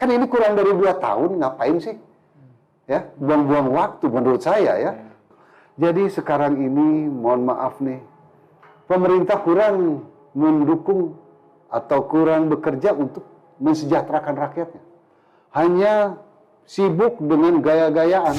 Kan ini kurang dari 2 tahun, ngapain sih? Ya, buang-buang waktu menurut saya ya. Jadi sekarang ini, mohon maaf nih, pemerintah kurang mendukung atau kurang bekerja untuk mensejahterakan rakyatnya. Hanya sibuk dengan gaya-gayaan.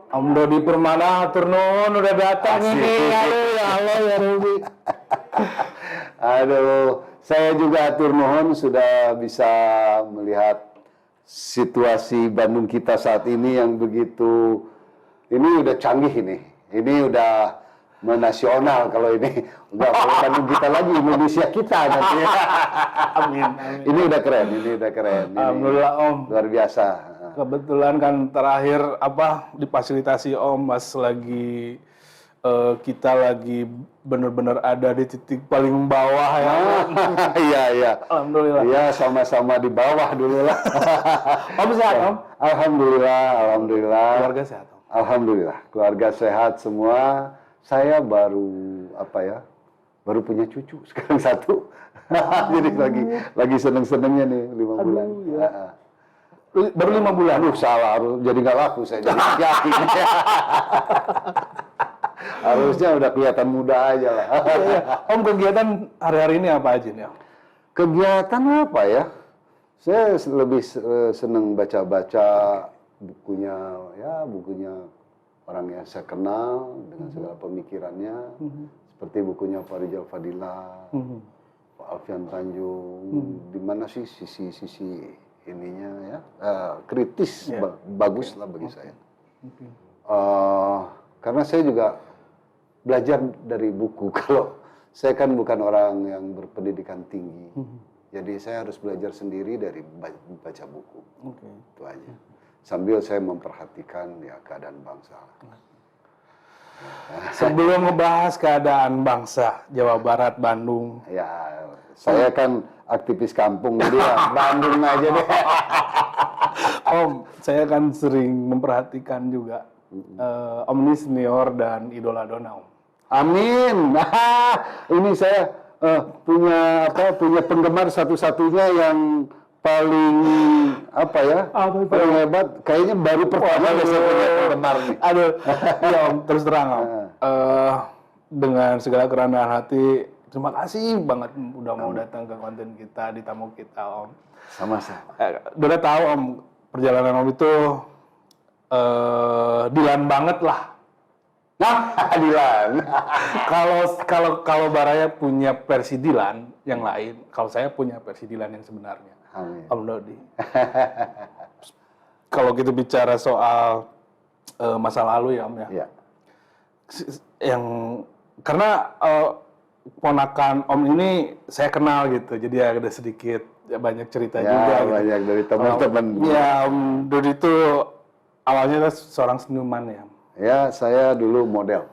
Om Dodi Permana, hatur nuhun udah datang ini. Halo ya Allah ya Ruby. Aduh, saya juga hatur nuhun sudah bisa melihat situasi Bandung kita saat ini yang begitu, ini udah canggih ini. Ini udah menasional kalau ini. Enggak kalau Bandung kita lagi, Indonesia kita nantinya. Amin, amin. Ini udah keren, ini udah keren. Ini Alhamdulillah Om. luar biasa. Kebetulan kan terakhir difasilitasi Om pas lagi kita lagi benar-benar ada di titik paling bawah ya. Iya, iya. Alhamdulillah. Iya, sama-sama di bawah dulu lah. Om sehat Om? Alhamdulillah, alhamdulillah. Keluarga sehat Om? Alhamdulillah, keluarga sehat semua. Saya baru baru punya cucu sekarang 1. Jadi lagi seneng-senengnya nih 5 bulan. Ya. Baru 5 bulan? Aduh, salah, jadi nggak laku saya jadi yakin. Harusnya udah kelihatan muda aja lah. Ya. Om, kegiatan hari-hari ini apa aja nih Om? Kegiatan apa ya? Saya lebih senang baca-baca bukunya orang yang saya kenal dengan segala pemikirannya, seperti bukunya Farijal Fadilah, Pak Alfian Tanjung, di mana sih sisi-sisi ininya ya, kritis, bagus lah bagi saya. Karena saya juga belajar dari buku. Kalau saya kan bukan orang yang berpendidikan tinggi, jadi saya harus belajar sendiri dari baca buku. Itu aja. Sambil saya memperhatikan ya keadaan bangsa. Sebelum ngebahas keadaan bangsa Jawa Barat, Bandung. Ya, saya kan aktivis kampung, jadi ya Bandung aja deh. Om, saya kan sering memperhatikan juga Om ini senior dan idola Dona Om. Amin. Nah, ini saya punya penggemar satu-satunya yang paling paling hebat. Kayaknya baru pertama saya punya penggemar nih. Aduh, ya Om, terus terang Om. Dengan segala kerendahan hati, terima kasih banget udah mau datang ke konten kita, di tamu kita Om. Sama-sama. Udah tahu Om, perjalanan Om itu Dilan banget lah. Nah, Dilan. Kalau Baraya punya versi Dilan yang lain, kalau saya punya versi Dilan yang sebenarnya. Amin. Om Dodi. Kalau kita bicara soal masa lalu ya Om ya. Ya. Karena ponakan Om ini saya kenal gitu, jadi ada sedikit banyak cerita juga. Banyak gitu. dari teman-teman. Ya Om Dodi itu awalnya seorang seniman ya. Ya, saya dulu model.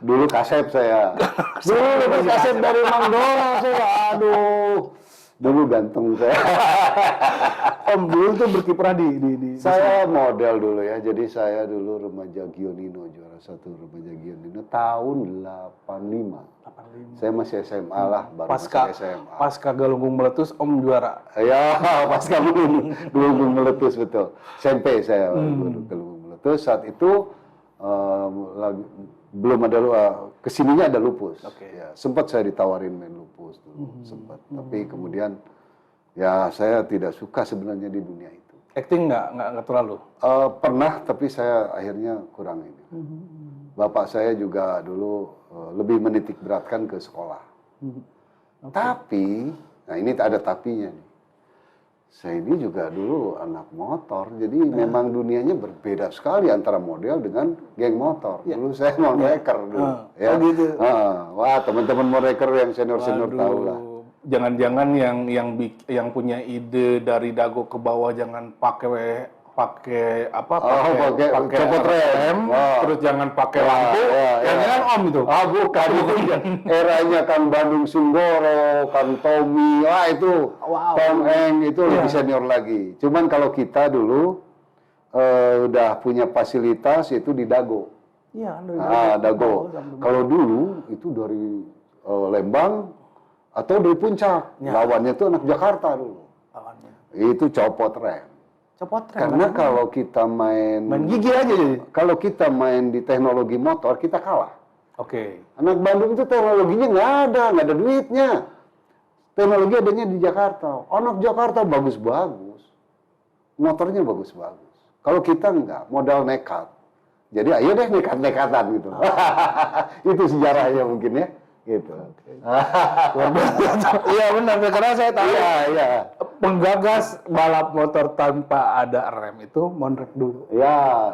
Dulu kasep saya. Dulu kasep dari Mang Dola saya. Aduh. Dulu ganteng saya. Om dulu tuh berkiprah di Saya model dulu ya. Jadi saya dulu remaja Gionino, juara 1 remaja Gionino tahun 85. Saya masih SMA lah, baru masuk SMA. Pasca Galunggung Meletus Om juara. Ya, pasca Galunggung Meletus betul. SMP saya Galunggung Meletus. Saat itu belum ada kesininya ada lupus. Ya, sempat saya ditawarin main lupus dulu, sempat. Tapi kemudian ya saya tidak suka sebenarnya di dunia itu. Acting nggak terlalu? Pernah, tapi saya akhirnya kurang ini. Bapak saya juga dulu lebih menitik beratkan ke sekolah. Tapi, nah ini ada tapinya nih. Saya ini juga dulu anak motor, jadi memang dunianya berbeda sekali antara model dengan geng motor. Dulu saya monreker dulu. Ya. Oh gitu. Wah, teman-teman monreker yang senior-senior tahu lah. Jangan-jangan yang punya ide dari dago ke bawah jangan pakai pakai apa? pakai copot rem. Terus jangan pakai lampu. Yang kan Om itu. Bukan itu. Eranya Kang Bandung Sunggoro, Kang Tommy, itu Tom Eng itu lebih senior lagi. Cuman kalau kita dulu udah punya fasilitas itu di Dago. Iya, Dago. Kalau dulu itu dari Lembang atau dari Puncak. Lawannya itu anak Jakarta dulu. Lawannya. Itu copot rem. Copot rem. Karena kalau kita main gigi aja jadi. Kalau kita main di teknologi motor kita kalah. Oke. Anak Bandung itu teknologinya nggak ada duitnya. Teknologi adanya di Jakarta. Anak Jakarta bagus-bagus. Motornya bagus-bagus. Kalau kita nggak, modal nekat. Jadi ayo deh nekat-nekatan gitu. Itu sejarahnya mungkin ya. Gitu. Iya benar, karena saya tahu Iya. penggagas balap motor tanpa ada rem itu Monrek dulu. Ya.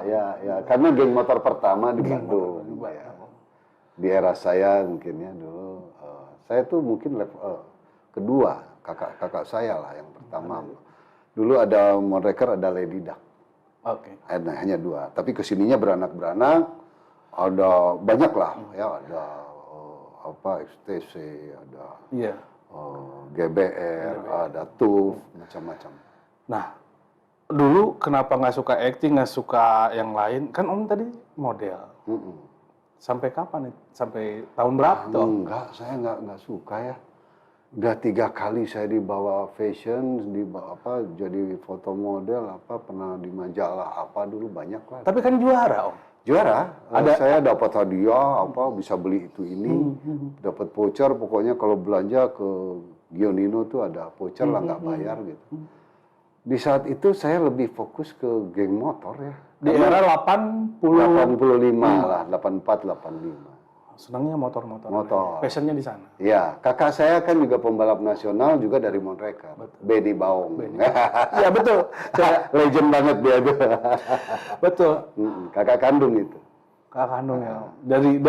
Karena geng motor pertama di Bandung. Ya. Di era saya mungkin ya dulu. Saya tuh mungkin level kedua, kakak saya lah yang pertama. Dulu ada Monreker, ada Lady Duck. Oke. Hanya dua. Tapi kesininya beranak-beranak. Ada banyak lah ya. Ada XTC, ada GBR, ada TUF, macam-macam. Nah, dulu kenapa nggak suka acting, nggak suka yang lain? Kan Om tadi model. Sampai kapan nih? Sampai tahun berapa tuh? Enggak, saya nggak suka ya. Udah 3 kali saya dibawa fashion, jadi foto model, pernah di majalah dulu banyak lah. Tapi kan juara Om. Juara, saya dapat hadiah, bisa beli itu ini, dapat voucher, pokoknya kalau belanja ke Gionino tuh ada voucher lah, nggak bayar gitu. Di saat itu saya lebih fokus ke geng motor ya. Di era 85 lah, 84, 85. Senangnya motor-motor. Passionnya di sana. Iya, kakak saya kan juga pembalap nasional juga dari Monreker. Benny Baong. Iya betul. Legend banget dia tuh. Betul. Kakak kandung itu. Kakak kandung ya.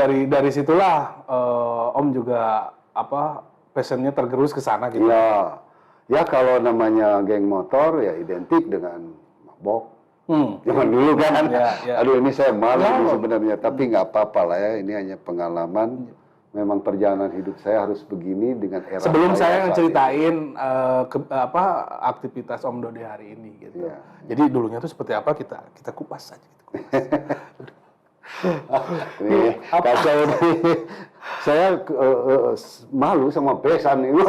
Dari situlah Om juga passionnya tergerus ke sana gitu. Iya. Ya kalau namanya geng motor ya identik dengan mabok. Zaman dulu kan, aduh ini saya malu sebenarnya, tapi nggak apa-apa lah ya, ini hanya pengalaman. Memang perjalanan hidup saya harus begini dengan era. Sebelum saya ceritain aktivitas Om Dode hari ini gitu. Jadi dulunya tuh seperti apa kita kupas saja. Ini kacau nih. Saya malu sama besan ini.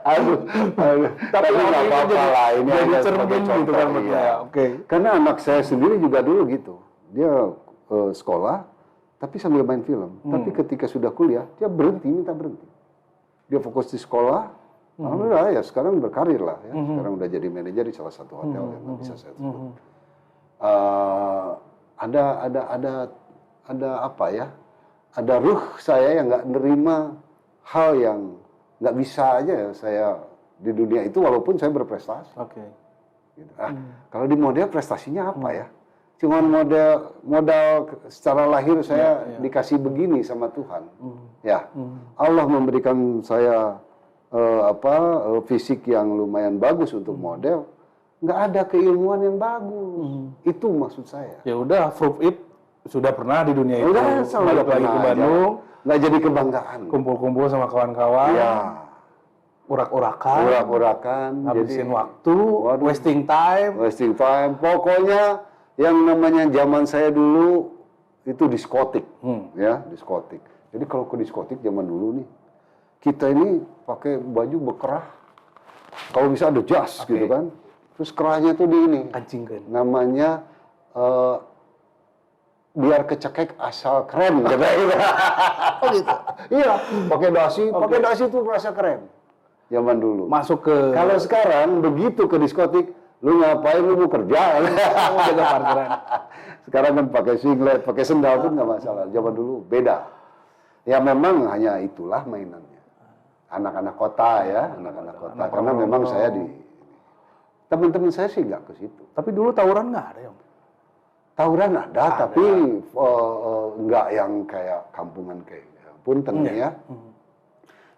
Aduh. Tapi nggak apa-apa lah, ini jadi hanya cermin gitu kan ya. Karena anak saya sendiri juga dulu gitu. Dia sekolah, tapi sambil main film. Tapi ketika sudah kuliah, dia minta berhenti. Dia fokus di sekolah. Alhamdulillah ya, sekarang berkarir lah ya. Sekarang udah jadi manajer di salah satu hotel yang nggak bisa saya sebut. Ada apa ya? Ada ruh saya yang nggak nerima hal yang nggak bisa aja ya saya di dunia itu walaupun saya berprestasi. Gitu. Kalau di model prestasinya apa ya? Cuman modal secara lahir saya dikasih begini sama Tuhan. Allah memberikan saya fisik yang lumayan bagus untuk model. Nggak ada keilmuan yang bagus. Itu maksud saya. Ya udah, proof it sudah pernah di dunia itu. Udah, balik lagi ke Bandung. Nggak jadi kebanggaan. Kumpul-kumpul sama kawan-kawan. Urak-urakan. Habisin waktu. Wasting time. Pokoknya yang namanya zaman saya dulu itu diskotik. Diskotik. Jadi kalau ke diskotik zaman dulu nih, kita ini pakai baju bekerah. Kalau bisa ada jas gitu kan. Terus kerahnya tuh di ini. Kancingkan. Namanya biar kecekek asal keren gitu. Gitu. Iya, pakai dasi itu rasa keren. Zaman dulu. Masuk ke. Kalau sekarang begitu ke diskotik, lu ngapain, lu mau kerja? Jaga parkiran. Sekarang kan pakai singlet, pakai sendal pun nggak masalah. Zaman dulu beda. Ya memang hanya itulah mainannya. Anak-anak kota ya, anak-anak kota. Karena memang saya teman-teman saya sih nggak ke situ. Tapi dulu tawuran nggak ada ya? Tawuran ada, tapi nggak yang kayak kampungan kayak Punten ya.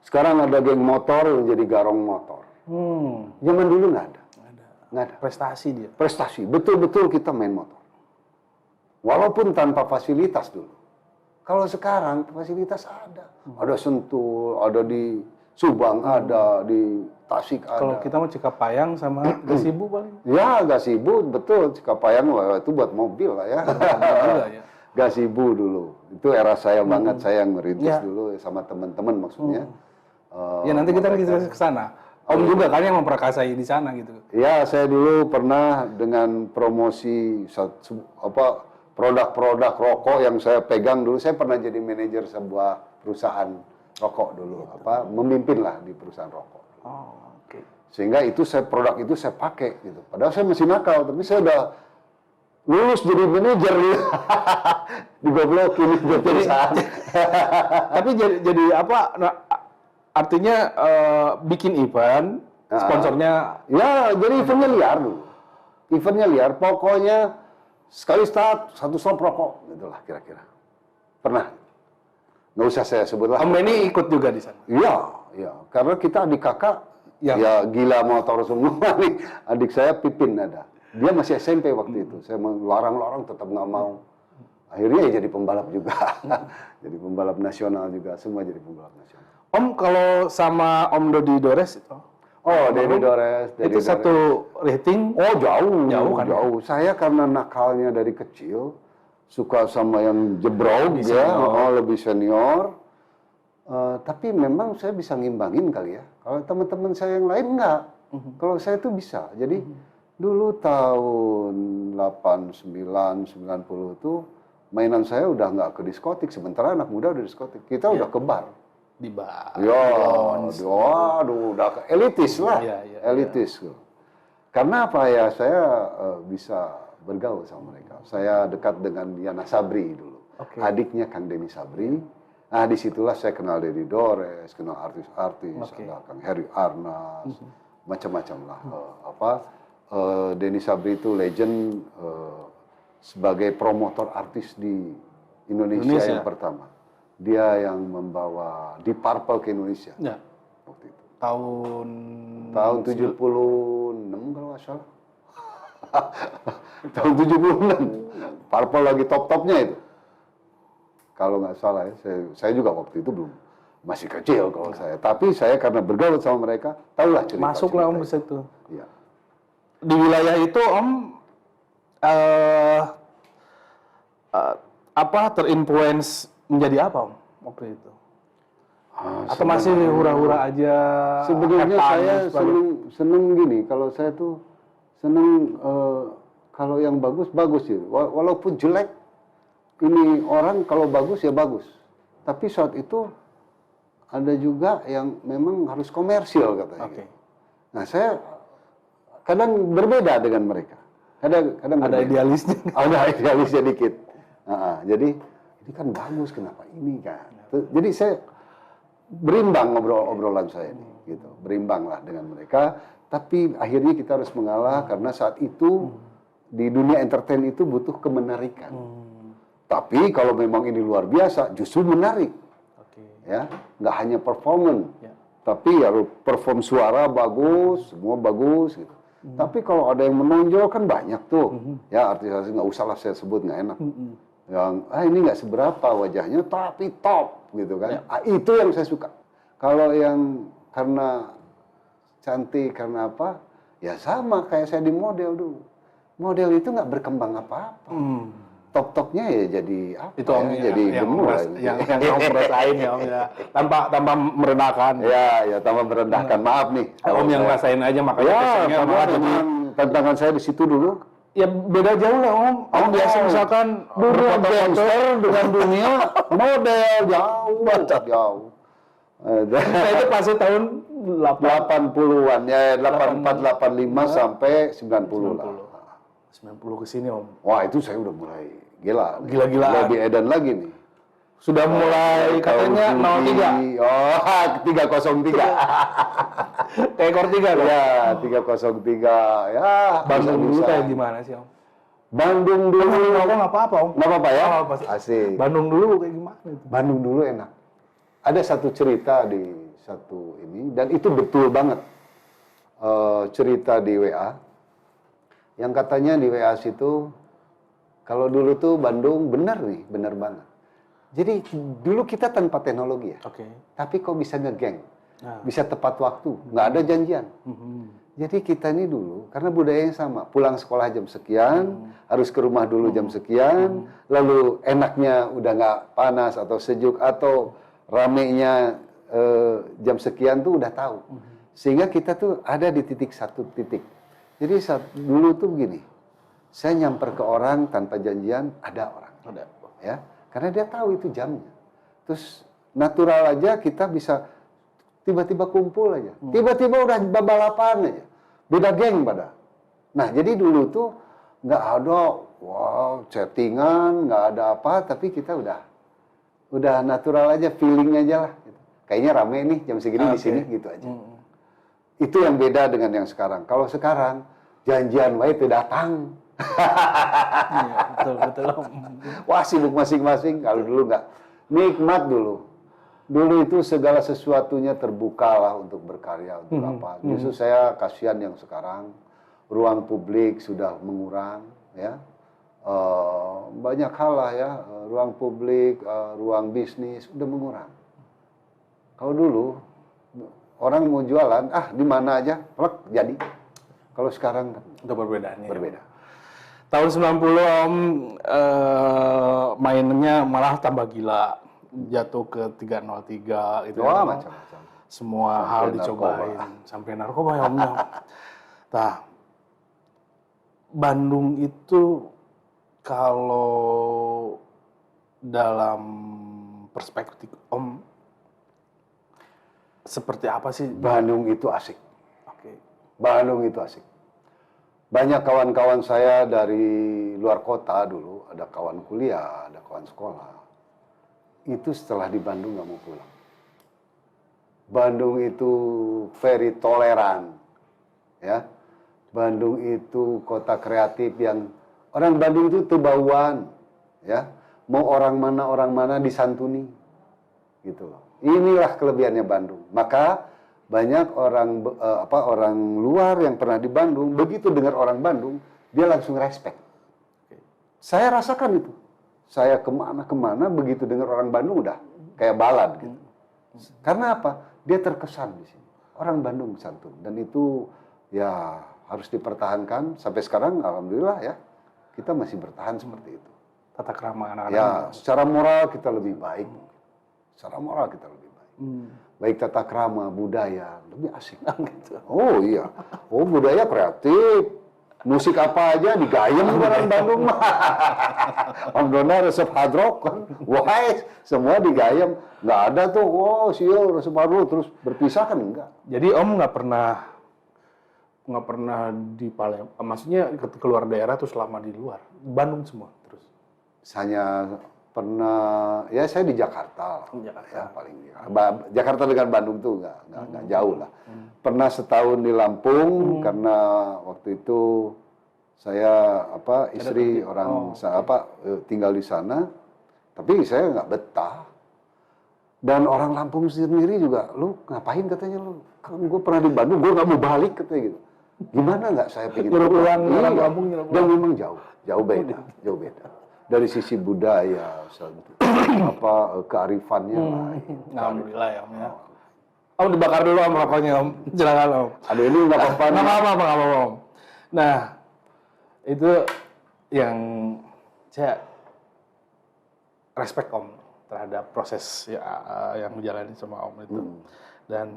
Sekarang ada geng motor yang jadi garong motor. Zaman dulu nggak ada. Nggak ada. Prestasi dia. Prestasi, betul-betul kita main motor. Walaupun tanpa fasilitas dulu. Kalau sekarang fasilitas ada. Ada Sentul, ada di Subang, ada di Tasik ada. Kalau kita mau Cikapayang sama Gasibu paling. Ya, Gasibu, betul. Cikapayang itu buat mobil lah ya. Juga ya. Gasibu dulu. Itu era saya banget, saya yang merintis dulu sama teman-teman maksudnya. Ya nanti kita ke sana. Om juga kan yang memperkasai di sana gitu. Ya, saya dulu pernah dengan promosi produk-produk rokok yang saya pegang dulu. Saya pernah jadi manajer sebuah perusahaan rokok dulu, memimpin lah di perusahaan rokok. Oh, oke. Sehingga itu produk itu saya pakai gitu. Padahal saya masih nakal, tapi saya udah lulus jadi manajer gitu. Digoblokin di perusahaan. Tapi jadi apa? Nah, artinya bikin event, sponsornya Ya, jadi eventnya liar dulu. Eventnya liar, pokoknya sekali start, satu stop rokok, gitulah kira-kira. Pernah. Nggak usah saya sebut lah. Om Benny ikut juga di sana. Iya, iya. Karena kita adik kakak, ya gila motor semua nih. Adik saya Pipin ada. Dia masih SMP waktu itu. Saya larang-larang tetap nggak mau. Akhirnya ya jadi pembalap juga. Jadi pembalap nasional juga. Semua jadi pembalap nasional. Om kalau sama Om Dodi Dores itu? Oh, Dedi Dores. Itu satu rating? Oh, jauh. Jauh kan? Jauh. Saya karena nakalnya dari kecil, suka sama yang jebrok ya, lebih senior. Tapi memang saya bisa ngimbangin kali ya. Kalau teman-teman saya yang lain enggak. Kalau saya tuh bisa. Jadi dulu tahun 89, 90 tuh mainan saya udah nggak ke diskotik. Sementara anak muda udah diskotik. Kita udah ke bar. Di bar. Ya, waduh, udah ke elitis lah. Elitis. Karena apa ya, saya bisa bergaul sama mereka. Saya dekat dengan Yana Sabri dulu. Adiknya Kang Denny Sabri. Nah, disitulah saya kenal Dedi Dores, kenal artis-artis, ada Kang Heri Arnas, macam-macam lah. Denny Sabri itu legend sebagai promotor artis di Indonesia yang pertama. Dia yang membawa Deep Purple ke Indonesia. Ya. Waktu itu. Tahun 76 kalau nggak salah. Tahun 76. Purple lagi top-topnya itu. Kalau nggak salah ya, saya juga waktu itu belum masih kecil kalau saya. Tapi saya karena bergaul sama mereka, tahulah cerita. Masuklah Om ke situ. Iya. Di wilayah itu Om terinfluence menjadi apa Om waktu itu? Atau masih hura-hura aja? Sebenarnya saya seneng gini. Kalau saya tuh seneng kalau yang bagus ya. Walaupun jelek, ini orang kalau bagus ya bagus. Tapi saat itu ada juga yang memang harus komersil katanya. Gitu. Nah, saya kadang berbeda dengan mereka. Kadang ada idealisnya. Ada idealisnya dikit. Jadi ini kan bagus, kenapa ini kan? Jadi saya berimbang obrolan saya ini, gitu. Berimbang lah dengan mereka. Tapi akhirnya kita harus mengalah karena saat itu di dunia entertain itu butuh kemenarikan. Tapi kalau memang ini luar biasa, justru menarik. Ya, nggak hanya performance, tapi ya perform suara bagus, semua bagus gitu. Tapi kalau ada yang menonjol kan banyak tuh. Ya artis-artis nggak usah lah saya sebut, nggak enak. Yang ini nggak seberapa wajahnya tapi top gitu kan. Itu yang saya suka. Kalau yang karena cantik karena apa? Ya sama kayak saya di model dulu. Model itu nggak berkembang apa-apa. Top-topnya ya jadi apa? Itu Om ya, jadi gemuk. Yang Om rasain ya Om ya. Tanpa merendahkan. Ya tanpa merendahkan. Maaf nih. Om yang rasain aja makanya ya, tantangan saya di situ dulu. Ya beda jauh lah Om. Om biasa misalkan dunia gangster dengan dunia model jauh. Nah, itu pasti tahun 80-an ya, 84, 85 sampai 90 lah. 90 ke sini Om. Wah, itu saya udah mulai Gila-gilaan. Lebih edan lagi nih. Sudah mulai katanya 03. Oh, 303. Ekor 3 loh. Ya, 303. Ya, Bandung dulu kayak gimana sih Om? Bandung dulu nggak apa-apa Om. Nggak apa-apa ya? Asik. Bandung dulu kayak gimana itu? Bandung dulu enak. Ada satu cerita di satu ini, dan itu betul banget. Cerita di WA. Yang katanya di WA situ, kalau dulu tuh Bandung benar nih, benar banget. Jadi dulu kita tanpa teknologi ya, Oke. tapi kok bisa ngegeng, Nah. bisa tepat waktu, nggak ada janjian. Jadi kita ini dulu, karena budaya yang sama, pulang sekolah jam sekian, harus ke rumah dulu jam sekian, lalu enaknya udah nggak panas atau sejuk, atau ramenya jam sekian tuh udah tahu. Sehingga kita tuh ada di satu titik. Jadi dulu tuh begini, saya nyamper ke orang tanpa janjian, ada orang. Ada. Ya, karena dia tahu itu jamnya. Terus natural aja kita bisa tiba-tiba kumpul aja. Tiba-tiba udah balapan aja. Beda geng pada. Nah, jadi dulu tuh nggak ada chattingan, nggak ada apa, tapi kita udah natural aja, feeling aja lah. Gitu. Kayaknya rame nih jam segini di sini gitu aja. Itu yang beda dengan yang sekarang. Kalau sekarang janjian wae teu datang. Iya, betul. Wah, sibuk masing-masing. Kalau dulu nggak. Nikmat dulu. Dulu itu segala sesuatunya terbuka lah untuk berkarya, untuk apa. Justru saya kasihan yang sekarang. Ruang publik sudah mengurang. Ya. Banyak hal lah ya. Ruang publik, ruang bisnis, udah mengurang. Kalau dulu, orang mau jualan, di mana aja, plek, jadi. Kalau sekarang, Udah perbedaannya. berbeda. Tahun 90 Om mainnya malah tambah gila. Jatuh ke 303 gitu. Wah, macam-macam. Semua Sampai hal dicobain. Sampai narkoba ya Omnya. Nah, Bandung itu kalau dalam perspektif Om, seperti apa sih? Bandung itu asik. Oke. Bandung itu asik. Banyak kawan-kawan saya dari luar kota dulu, ada kawan kuliah, ada kawan sekolah. Itu setelah di Bandung nggak mau pulang. Bandung itu very toleran, ya. Bandung itu kota kreatif yang orang Bandung itu tebauan, ya. Mau orang mana disantuni, gitu loh. Inilah kelebihannya Bandung. Maka banyak orang luar yang pernah di Bandung, begitu dengar orang Bandung, dia langsung respect. Saya rasakan itu. Saya kemana-kemana, begitu dengar orang Bandung udah kayak balad gitu. Karena apa? Dia terkesan di sini. Orang Bandung santun. Dan itu ya harus dipertahankan. Sampai sekarang, alhamdulillah ya, kita masih bertahan seperti itu. Tata krama anak-anak. Ya, secara moral kita lebih baik. Secara moral kita lebih baik. Baik tata krama, budaya, lebih asik. Gitu. Oh iya. Oh, budaya kreatif. Musik apa aja digayem orang Bandung mah. Om Dona resep hard rock kan. Wah, semua digayem. Nggak ada tuh, siul resep hard rock terus berpisah kan enggak. Jadi Om nggak pernah di Palembang, maksudnya keluar daerah tuh selama di luar, Bandung semua terus. Hanya pernah, ya saya di Jakarta. Jakarta. Ya, paling Jakarta dengan Bandung tuh nggak jauh lah. Pernah setahun di Lampung karena waktu itu saya istri orang tinggal di sana, tapi saya nggak betah. Dan orang Lampung sendiri juga, lu ngapain katanya lu? Kan gue pernah di Bandung, gue nggak mau balik katanya gitu. Gimana nggak saya pengen pulang orang Iya. Lampung nyuruh Dan memang jauh beda. Dari sisi budaya, kearifannya lah. Alhamdulillah ya Om ya. Om dibakar dulu Om rokoknya Om. Silakan Om. Aduh ini nggak apa-apa. Nggak apa-apa Om. Nah, itu yang saya respect Om terhadap proses yang dijalani sama Om itu. Dan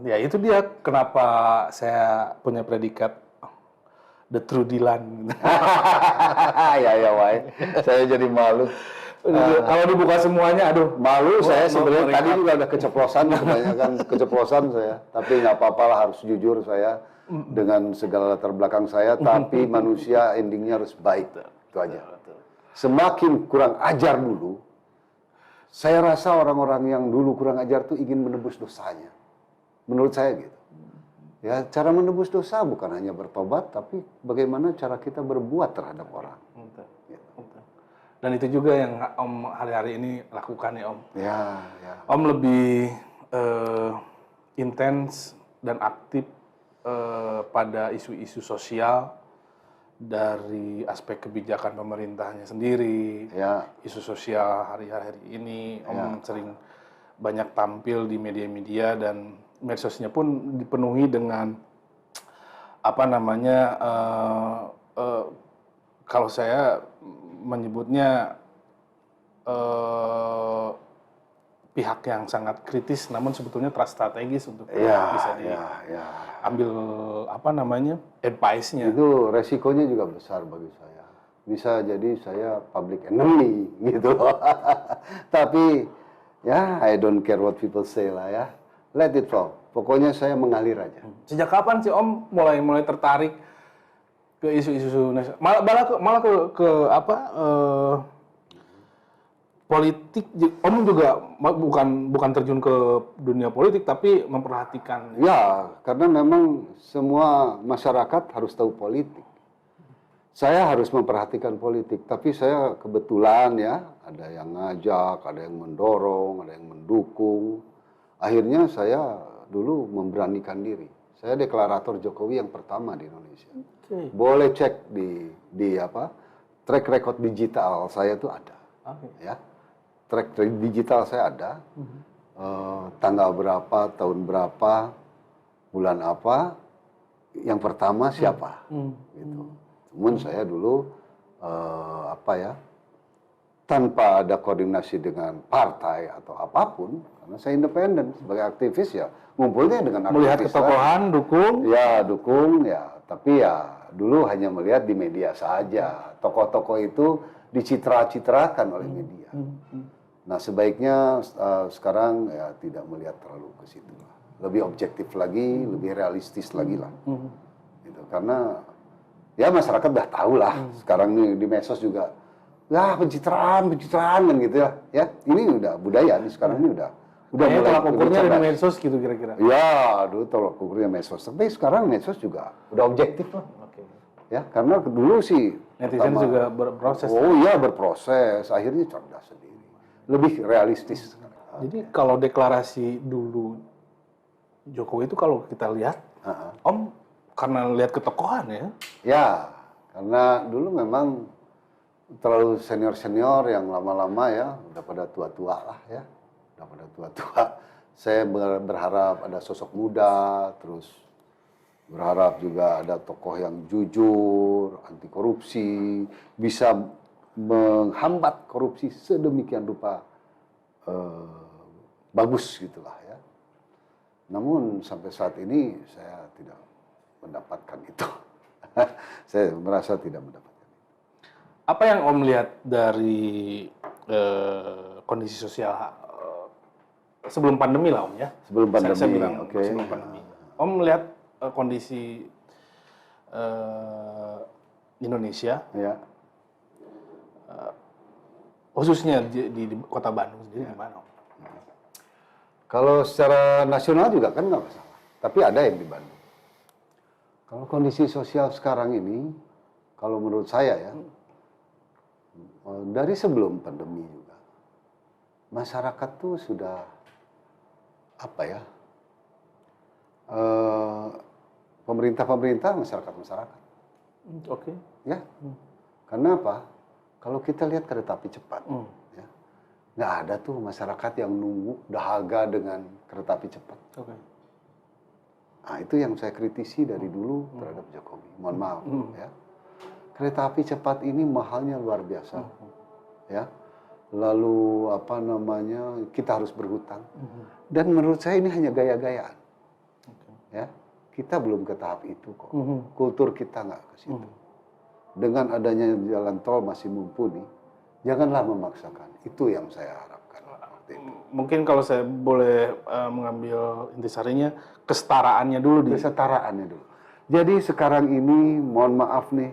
ya itu dia kenapa saya punya predikat The True Dilan. ya, Wai. Saya jadi malu. Kalau dibuka semuanya, aduh. Malu saya sebenarnya meringat. tadi juga ada keceplosan saya. Tapi nggak apa-apa lah, harus jujur saya dengan segala latar belakang saya. Tapi manusia endingnya harus baik. Itu aja. Semakin kurang ajar dulu, saya rasa orang-orang yang dulu kurang ajar tuh ingin menebus dosanya. Menurut saya gitu. Ya, cara menebus dosa bukan hanya bertobat, tapi bagaimana cara kita berbuat terhadap orang. Dan itu juga yang Om hari-hari ini lakukan ya Om. Ya. Om lebih intens dan aktif pada isu-isu sosial dari aspek kebijakan pemerintahnya sendiri, Ya. isu sosial hari-hari ini. Om sering banyak tampil di media-media dan medsosnya pun dipenuhi dengan apa namanya, kalau saya menyebutnya pihak yang sangat kritis, namun sebetulnya strategis untuk bisa diambil apa namanya advice-nya. Itu resikonya juga besar bagi saya. Bisa jadi saya public enemy gitu. Tapi ya I don't care what people say lah ya. Let it flow. Pokoknya saya mengalir aja. Sejak kapan sih Om mulai tertarik ke isu-isu nasional? Malah ke apa? Politik. Om juga bukan terjun ke dunia politik, tapi memperhatikan. Ya, karena memang semua masyarakat harus tahu politik. Saya harus memperhatikan politik, tapi saya kebetulan ya, ada yang ngajak, ada yang mendorong, ada yang mendukung. Akhirnya saya dulu memberanikan diri. Saya deklarator Jokowi yang pertama di Indonesia. Okay. Boleh cek di apa? Track record digital saya tuh ada. Okay. Ya. Track digital saya ada. Tanggal berapa, tahun berapa, bulan apa, yang pertama siapa. Gitu. Namun saya dulu apa ya, tanpa ada koordinasi dengan partai atau apapun, karena saya independen sebagai aktivis ya, ngumpulnya dengan aktivis. Melihat ketokohan, dukung? Ya, dukung ya, tapi ya dulu hanya melihat di media saja. Tokoh-tokoh itu dicitra-citrakan oleh media. Nah, sebaiknya sekarang ya tidak melihat terlalu ke situ. Lebih objektif lagi, lebih realistis lagi lah. Gitu. Karena ya masyarakat udah tahu lah. Sekarang nih di medsos juga, ya pencitraan kan gitu ya. Ya, ini udah budaya nih sekarang ini udah mulai tolak ukurnya di medsos gitu kira-kira. Ya, dulu tolak ukurnya medsos. Tapi sekarang medsos juga udah objektif lah. Oke. Ya, karena dulu sih Netizen juga berproses. Oh iya, berproses. Akhirnya cerdas sendiri. Lebih realistis. Jadi kalau deklarasi dulu Jokowi itu kalau kita lihat, Om karena lihat ketokohan ya? Ya, karena dulu memang terlalu senior-senior yang lama-lama ya, udah pada tua-tua lah ya. Udah pada tua-tua. Saya berharap ada sosok muda, terus berharap juga ada tokoh yang jujur, anti korupsi, bisa menghambat korupsi sedemikian rupa bagus gitulah ya. Namun sampai saat ini saya tidak mendapatkan itu. Saya merasa tidak mendapatkan itu. Apa yang Om lihat dari kondisi sosial sebelum pandemi lah Om ya? Sebelum pandemi, saya bilang oke. sebelum pandemi. Om melihat kondisi Indonesia, Ya. khususnya di kota Bandung sendiri gimana Om? Kalau secara nasional juga kan nggak masalah. Tapi ada yang di Bandung. Kalau kondisi sosial sekarang ini, kalau menurut saya ya, dari sebelum pandemi juga, masyarakat tuh sudah apa ya, pemerintah masyarakat. Oke. Ya, karena apa? Kalau kita lihat kereta api cepat, ya, nggak ada tuh masyarakat yang nunggu dahaga dengan kereta api cepat. Oke. Nah, itu yang saya kritisi dari dulu terhadap Jokowi. Mohon maaf, ya. Kereta api cepat ini mahalnya luar biasa, ya. Lalu apa namanya, kita harus berhutang. Dan menurut saya ini hanya gaya-gayaan, ya. Kita belum ke tahap itu kok. Kultur kita nggak ke situ. Dengan adanya jalan tol masih mumpuni, janganlah memaksakan. Itu yang saya harapkan. Mungkin kalau saya boleh mengambil intisarinya, kesetaraannya dulu Kesetaraannya dulu. Jadi sekarang ini, mohon maaf nih,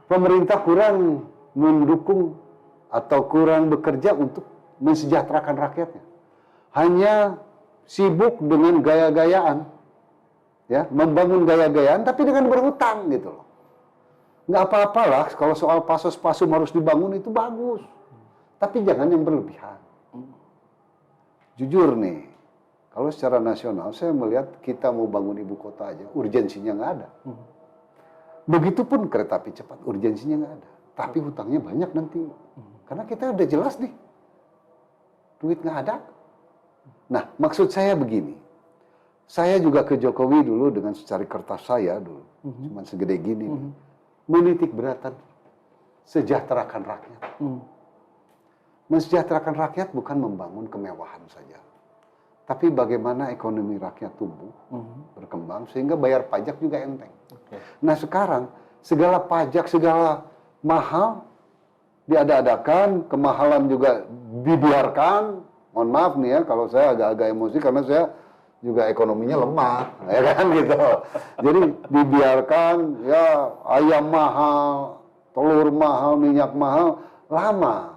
pemerintah kurang mendukung atau kurang bekerja untuk mensejahterakan rakyatnya. Hanya sibuk dengan gaya-gayaan, ya, membangun gaya-gayaan, tapi dengan berhutang gitu loh. Nggak apa-apalah kalau soal pasos-pasum harus dibangun itu bagus, tapi jangan yang berlebihan. Jujur nih, Kalau secara nasional, saya melihat kita mau bangun ibu kota aja, urgensinya nggak ada. Begitupun kereta api cepat, urgensinya nggak ada. Tapi hutangnya banyak nanti. Karena kita udah jelas nih, duit nggak ada. Nah, maksud saya begini. Saya juga ke Jokowi dulu dengan secari kertas saya dulu. Cuman segede gini nih. Menitik beratan, sejahterakan rakyat. Mensejahterakan rakyat bukan membangun kemewahan saja. Tapi bagaimana ekonomi rakyat tumbuh, berkembang, sehingga bayar pajak juga enteng. Nah sekarang, segala pajak, segala mahal, diada-adakan, kemahalan juga dibiarkan. Mohon maaf nih ya, kalau saya agak-agak emosi, karena saya juga ekonominya lemah, ya kan gitu. Jadi dibiarkan, ya ayam mahal, telur mahal, minyak mahal, lama.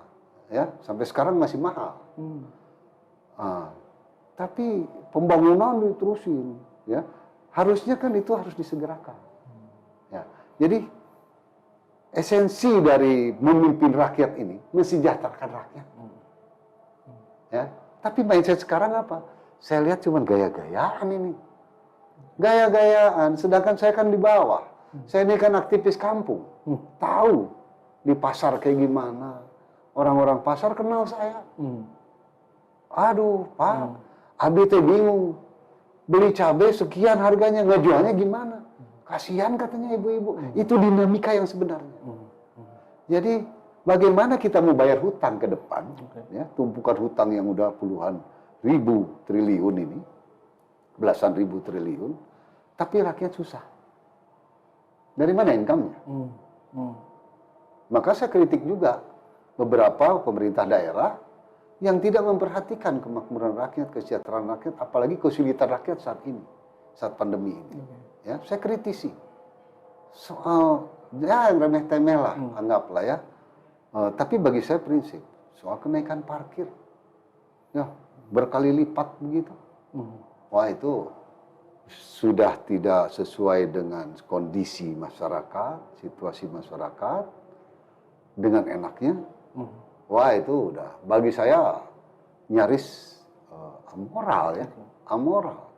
Ya, sampai sekarang masih mahal. Tapi pembangunan diterusin, ya. Harusnya kan itu harus disegerakan. Ya. Jadi esensi dari memimpin rakyat ini mensejahterakan rakyat. Ya. Tapi mindset sekarang apa? Saya lihat cuma gaya-gayaan ini. Gaya-gayaan, sedangkan saya kan di bawah. Saya ini kan aktivis kampung. Tahu di pasar kayak gimana. Orang-orang pasar kenal saya. Aduh, Pak, Abi teh bingung. Beli cabai sekian harganya, ngejualnya gimana? Kasihan katanya ibu-ibu. Itu dinamika yang sebenarnya. Jadi bagaimana kita mau bayar hutang ke depan? Ya, tumpukan hutang yang udah puluhan ribu triliun ini, belasan ribu triliun, tapi rakyat susah. Dari mana income-nya? Maka saya kritik juga beberapa pemerintah daerah yang tidak memperhatikan kemakmuran rakyat, kesejahteraan rakyat, apalagi kesulitan rakyat saat ini, saat pandemi ini. Ya, saya kritisi soal ya remeh-temeh lah, anggaplah ya. Tapi bagi saya prinsip soal kenaikan parkir, ya berkali lipat begitu. Wah itu sudah tidak sesuai dengan kondisi masyarakat, situasi masyarakat, dengan enaknya. Wah itu udah bagi saya nyaris amoral ya, amoral.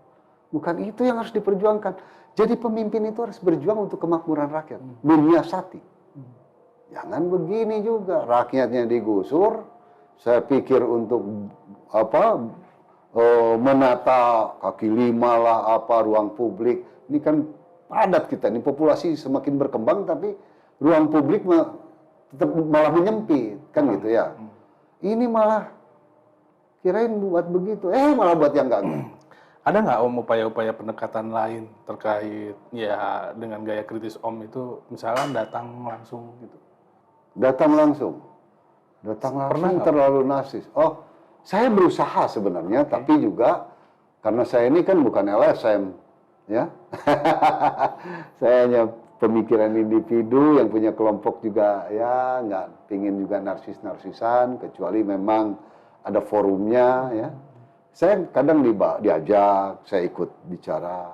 Bukan itu yang harus diperjuangkan. Jadi pemimpin itu harus berjuang untuk kemakmuran rakyat, menyiasati. Jangan begini juga, rakyatnya digusur. Saya pikir untuk apa menata kaki lima lah, apa ruang publik. Ini kan padat kita, ini populasi semakin berkembang, tapi ruang publik tetap malah menyempit, kan gitu ya. Ini malah kirain buat begitu, malah buat yang enggak. Ada nggak Om upaya-upaya pendekatan lain terkait ya dengan gaya kritis Om itu, misalnya datang langsung gitu? Datang langsung Pernah terlalu narsis. Oh, saya berusaha sebenarnya, tapi juga karena saya ini kan bukan LSM, ya. Saya hanya pemikiran individu yang punya kelompok juga, ya nggak pingin juga narsis-narsisan, kecuali memang ada forumnya, ya. Saya kadang diajak, saya ikut bicara,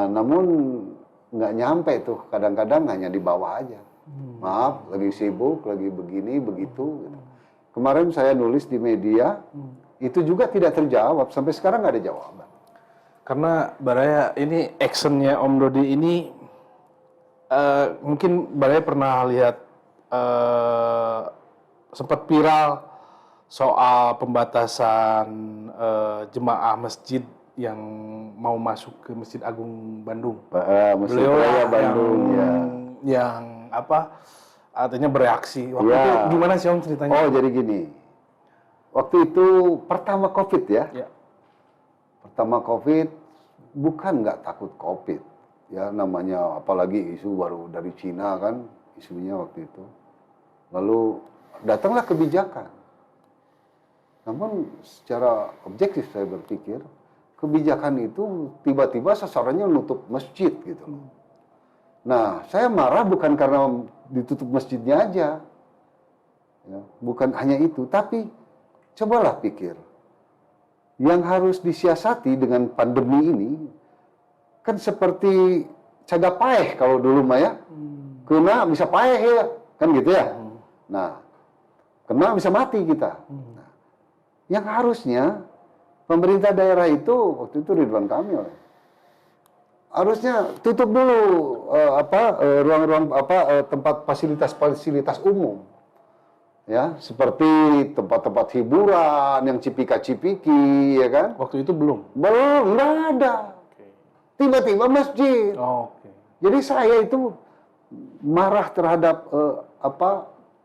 namun nggak nyampe tuh, kadang-kadang hanya di bawah aja. Maaf, lagi sibuk, lagi begini, begitu. Gitu. Kemarin saya nulis di media, itu juga tidak terjawab, sampai sekarang nggak ada jawaban. Karena Baraya ini actionnya Om Dodi ini, mungkin Baraya pernah lihat sempat viral soal pembatasan jemaah masjid yang mau masuk ke Masjid Agung Bandung. Masjid Raya Bandung, yang apa artinya bereaksi. Waktu itu gimana sih Om ceritanya? Oh jadi gini, waktu itu pertama COVID ya. Pertama COVID, bukan nggak takut COVID, ya namanya apalagi isu baru dari Cina kan isunya waktu itu. Lalu datanglah kebijakan. Namun secara objektif saya berpikir, kebijakan itu tiba-tiba sasarannya nutup masjid gitu. Nah, saya marah bukan karena ditutup masjidnya aja. Ya, bukan hanya itu, tapi cobalah pikir. Yang harus disiasati dengan pandemi ini, kan seperti caga paeh kalau dulu mah ya. Kena bisa paeh ya, kan gitu ya. Nah, kena bisa mati kita. Yang harusnya pemerintah daerah itu waktu itu Ridwan Kamil harusnya tutup dulu ruang-ruang tempat fasilitas-fasilitas umum. Ya, seperti tempat-tempat hiburan yang cipika-cipiki, ya kan? Waktu itu belum. Belum, nggak ada. Tiba-tiba masjid. Jadi saya itu marah terhadap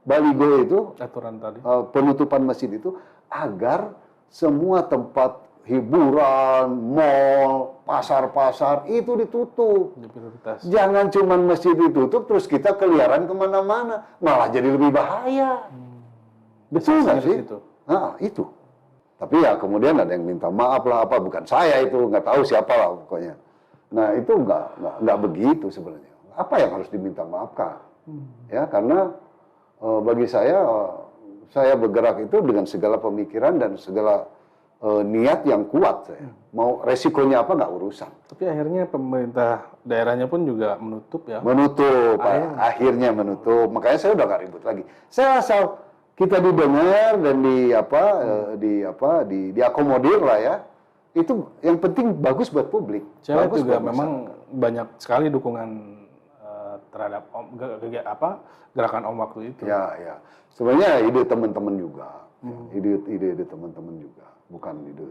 baligo itu, Aturan tadi. penutupan masjid itu, agar semua tempat hiburan, mal, pasar-pasar itu ditutup. Prioritas. Jangan cuma masjid ditutup, terus kita keliaran kemana-mana, malah jadi lebih bahaya. Betul nggak sih? Nah, itu. Tapi ya kemudian ada yang minta maaf lah, bukan saya itu, nggak tahu siapa lah pokoknya. Nah itu nggak begitu sebenarnya. Apa yang harus diminta maafkan? Ya karena bagi saya bergerak itu dengan segala pemikiran dan segala niat yang kuat saya. Mau resikonya apa nggak urusan. Tapi akhirnya pemerintah daerahnya pun juga menutup ya. Menutup, akhirnya menutup. Makanya saya udah nggak ribut lagi. Saya asal kita didengar dan diakomodir lah ya. Itu yang penting bagus buat publik. Saya bagus juga buat memang banyak sekali dukungan terhadap gerakan Om waktu itu. Ya. Sebenarnya ide teman-teman juga. Ide teman-teman juga. Bukan ide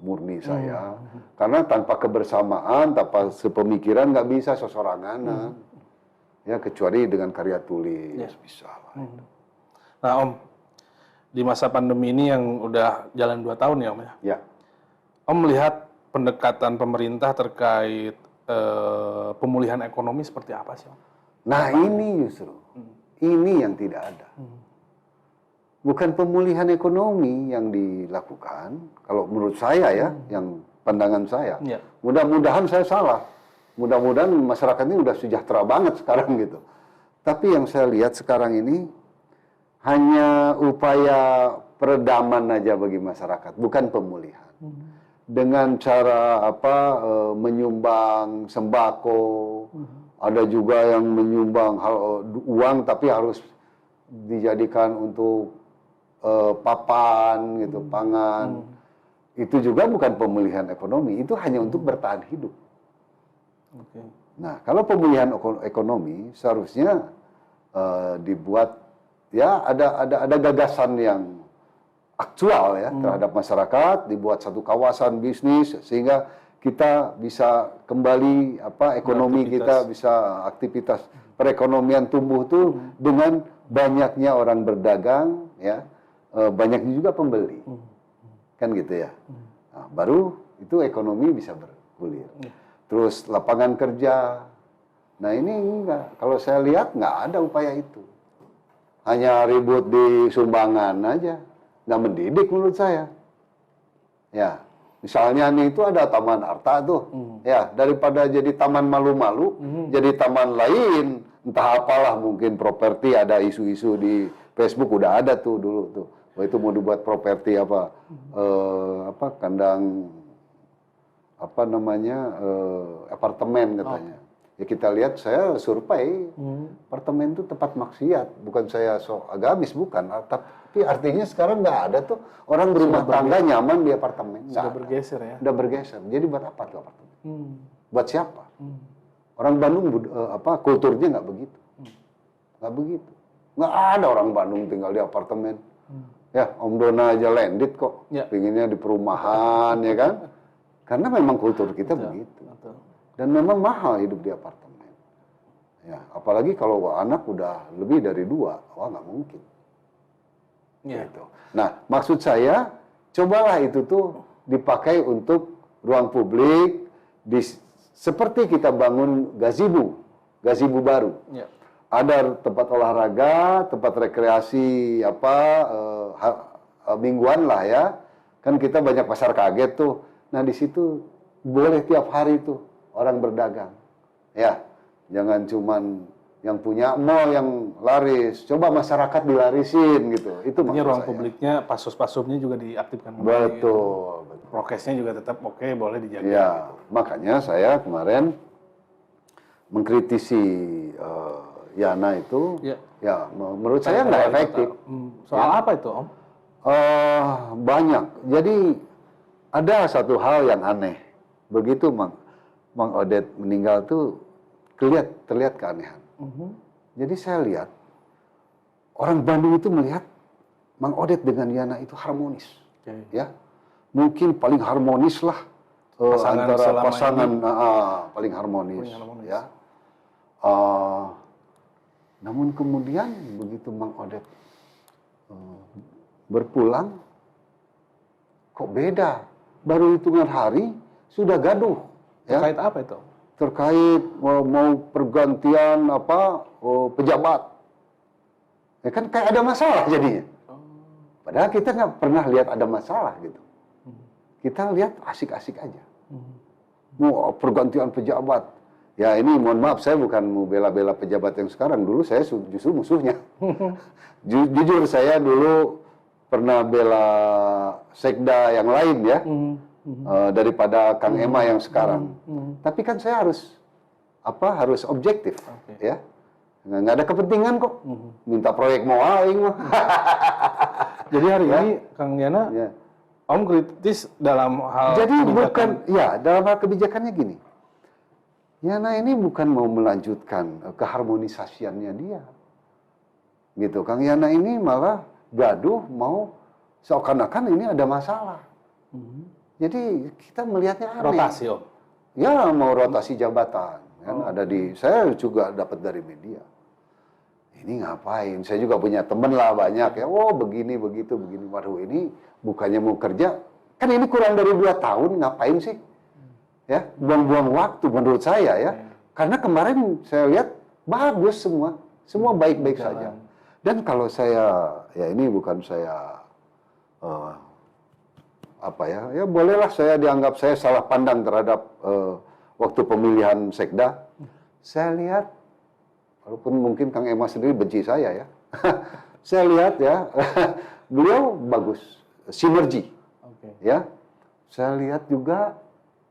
murni saya. Karena tanpa kebersamaan, tanpa sepemikiran nggak bisa sesorangan. Ya, kecuali dengan karya tulis. Bisa lah. Nah Om, di masa pandemi ini yang udah jalan 2 tahun ya Om ya? Ya. Om melihat pendekatan pemerintah terkait pemulihan ekonomi seperti apa sih Om? Nah ini justru, ini yang tidak ada. Bukan pemulihan ekonomi yang dilakukan, kalau menurut saya ya, yang pandangan saya. Mudah-mudahan saya salah. Mudah-mudahan masyarakat ini udah sejahtera banget sekarang gitu. Tapi yang saya lihat sekarang ini hanya upaya peredaman aja bagi masyarakat, bukan pemulihan. Dengan cara menyumbang sembako, ada juga yang menyumbang uang tapi harus dijadikan untuk papan gitu, pangan. Itu juga bukan pemulihan ekonomi, itu hanya untuk bertahan hidup. Nah, kalau pemulihan ekonomi seharusnya dibuat ya ada gagasan yang aktual ya terhadap masyarakat, dibuat satu kawasan bisnis sehingga kita bisa kembali ekonomi kita bisa aktivitas perekonomian tumbuh tuh dengan banyaknya orang berdagang ya, banyaknya juga pembeli. Kan gitu ya. Nah, baru itu ekonomi bisa bergulir. Terus lapangan kerja. Nah, ini enggak. Kalau saya lihat nggak ada upaya itu. Hanya ribut di sumbangan aja. Nggak mendidik menurut saya. Ya, misalnya nih itu ada Taman Arta tuh. Ya, daripada jadi taman malu-malu, jadi taman lain, entah apalah mungkin properti, ada isu-isu di Facebook udah ada tuh dulu tuh. Itu mau dibuat properti kandang apartemen katanya. Ya kita lihat, saya survei, apartemen itu tempat maksiat. Bukan saya agamis, bukan. Tapi artinya sekarang nggak ada tuh orang berumah tangga nyaman di apartemen. Sudah bergeser ya? Udah bergeser. Jadi buat apa tuh apartemen? Buat siapa? Orang Bandung kulturnya nggak begitu. Nggak begitu. Nggak ada orang Bandung tinggal di apartemen. Ya, Om Dona aja landed kok. Pinginnya di perumahan, ya kan? Karena memang kultur kita begitu. Dan memang mahal hidup di apartemen. Ya, apalagi kalau anak udah lebih dari 2, wah nggak mungkin. Gitu. Nah, maksud saya, cobalah itu tuh dipakai untuk ruang publik, seperti kita bangun gazebo baru. Ada tempat olahraga, tempat rekreasi mingguan lah ya. Kan kita banyak pasar kaget tuh. Nah di situ boleh tiap hari tuh orang berdagang. Ya, jangan cuman yang punya mall yang laris. Coba masyarakat dilarisin gitu. Itu maksud ruang saya. Publiknya, pasus-pasupnya juga diaktifkan. Betul. Gitu. Prokesnya juga tetap oke, boleh dijaga. Ya, gitu. Makanya saya kemarin mengkritisi Yana itu, ya menurut saya nggak efektif. Soal apa itu, Om? Banyak. Jadi ada satu hal yang aneh. Begitu Mang Odet meninggal tuh terlihat keanehan. Jadi saya lihat orang Bandung itu melihat Mang Odet dengan Yana itu harmonis, ya. Mungkin paling harmonis lah antara pasangan paling harmonis, ya. Namun kemudian begitu Mang Odet berpulang, kok beda? Baru hitungan hari sudah gaduh. Terkait apa itu? Terkait mau pergantian pejabat. Ya kan kayak ada masalah jadinya. Padahal kita nggak pernah lihat ada masalah gitu. Kita lihat asik-asik aja. Mau pergantian pejabat. Ya ini mohon maaf, saya bukan mau bela-bela pejabat yang sekarang. Dulu saya justru musuhnya. Jujur saya dulu pernah bela sekda yang lain ya. Daripada Kang Ema yang sekarang. Tapi kan saya harus objektif. Ya. Nggak ada kepentingan kok. Minta proyek mau aing mah. Jadi hari ini Kang Yana, Om kritis dalam hal Jadi kebijakan. dalam hal kebijakannya gini. Yana ini bukan mau melanjutkan keharmonisasiannya dia. Gitu. Kang Yana ini malah gaduh mau seakan-akan ini ada masalah. Jadi kita melihatnya aneh. Rotasi, Om. Ya, mau rotasi jabatan. Kan saya juga dapat dari media. Ini ngapain? Saya juga punya teman lah banyak ya. Oh begini, begitu, begini. Waduh ini bukannya mau kerja. Kan ini kurang dari 2 tahun, ngapain sih? Ya, buang-buang waktu menurut saya ya. Karena kemarin saya lihat bagus semua. Semua baik-baik saja. Dan kalau saya, ya ini bukan saya, ya bolehlah saya dianggap saya salah pandang terhadap waktu pemilihan sekda. Saya lihat, walaupun mungkin Kang Ema sendiri benci saya ya, saya lihat ya, beliau bagus, sinergi. Ya, saya lihat juga,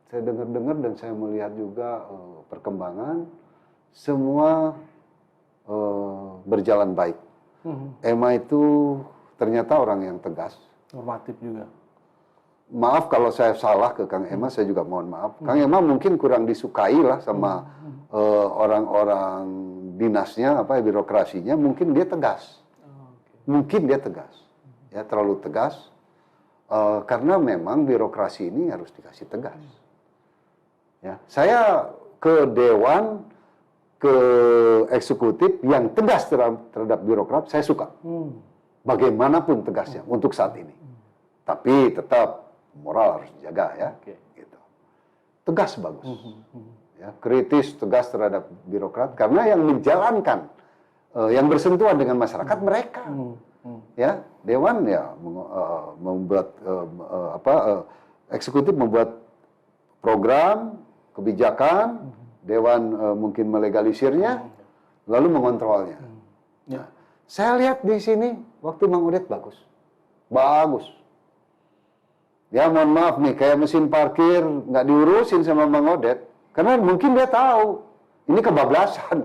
saya dengar-dengar dan saya melihat juga perkembangan, semua berjalan baik. Ema itu ternyata orang yang tegas. Normatif juga. Maaf kalau saya salah ke Kang Ema, saya juga mohon maaf. Kang Ema mungkin kurang disukai lah sama orang-orang dinasnya, birokrasinya. Mungkin dia tegas. Mungkin dia tegas. Ya, terlalu tegas. Karena memang birokrasi ini harus dikasih tegas. Ya, saya ke dewan, ke eksekutif yang tegas terhadap birokrat, saya suka. Bagaimanapun tegasnya untuk saat ini. Tapi tetap moral harus dijaga ya. Gitu. Tegas bagus. Ya, kritis, tegas terhadap birokrat karena yang menjalankan, yang bersentuhan dengan masyarakat mereka. Ya, dewan ya membuat eksekutif membuat program, kebijakan, dewan mungkin melegalisirnya, lalu mengontrolnya. Nah, saya lihat di sini waktu Mang Odet bagus. Bagus. Ya mohon maaf nih, kayak mesin parkir nggak diurusin sama Mang Odet, karena mungkin dia tahu ini kebablasan.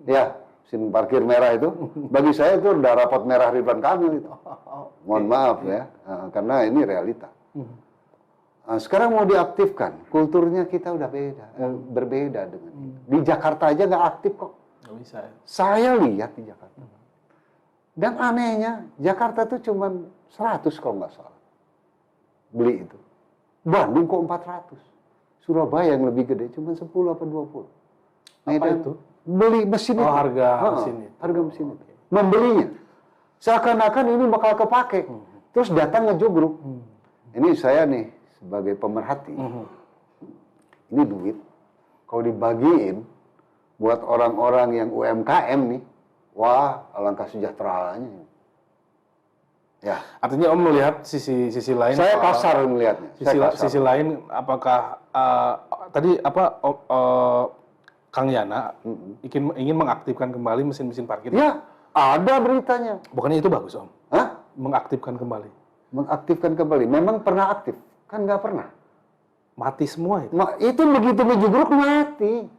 Ya, mesin parkir merah itu, bagi saya itu udah rapot merah Ridwan Kamil itu. Mohon maaf ya, karena ini realita. Nah, sekarang mau diaktifkan, kulturnya kita udah berbeda dengan ini. Di Jakarta aja nggak aktif kok. Nggak bisa ya? Saya lihat di Jakarta. Dan anehnya, Jakarta itu cuma 100 kalau nggak salah. Beli itu. Bandung kok 400. Surabaya yang lebih gede cuma 10 apa 20. Apa itu? Beli mesin itu. Harga mesin itu. Harga mesin itu. Membelinya. Seakan-akan ini bakal kepake. Terus datang ngejugruk. Ini saya nih sebagai pemerhati. Ini duit. Kalau dibagiin buat orang-orang yang UMKM nih, wah alangkah sejahteranya. Ya. Artinya Om melihat sisi lain. Saya kasar melihatnya. Sisi lain, apakah Kang Yana ingin mengaktifkan kembali mesin-mesin parkir? Ya, ada beritanya. Bukannya itu bagus, Om? Hah? Mengaktifkan kembali. Mengaktifkan kembali. Memang pernah aktif? Kan nggak pernah. Mati semua itu. Itu begitu ngejugruk mati.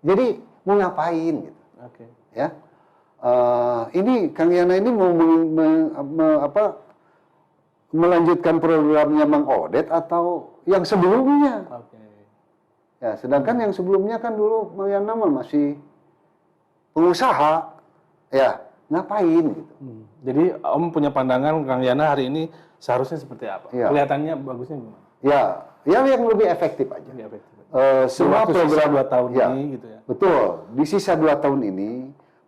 Jadi mau ngapain gitu? Oke. Ya. Ini Kang Yana ini mau melanjutkan programnya Mang Odet atau yang sebelumnya. Oke. Ya, sedangkan yang sebelumnya kan dulu Mang Yana masih pengusaha. Ya, ngapain gitu. Jadi Om punya pandangan Kang Yana hari ini seharusnya seperti apa? Iya. Kelihatannya bagusnya gimana? Ya, yang lebih efektif aja. Lebih efektif. Semua Waktu program sisa 2 tahun ya, ini gitu ya. Betul. Di sisa 2 tahun ini,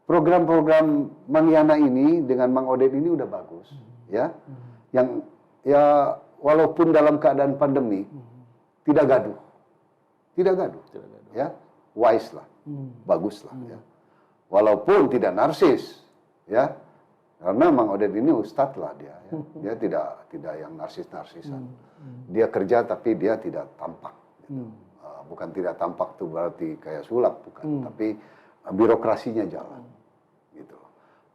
program-program Mang Yana ini dengan Mang Odet ini udah bagus, ya. Yang ya walaupun dalam keadaan pandemi tidak gaduh. Tidak gaduh. Ya, wise lah. Bagus lah ya. Walaupun tidak narsis, ya. Karena Mang Odet ini ustadz lah dia, ya. Dia tidak yang narsis-narsisan. Dia kerja tapi dia tidak tampak. Gitu. Bukan tidak tampak tuh berarti kayak sulap, bukan. Tapi birokrasinya jalan, gitu.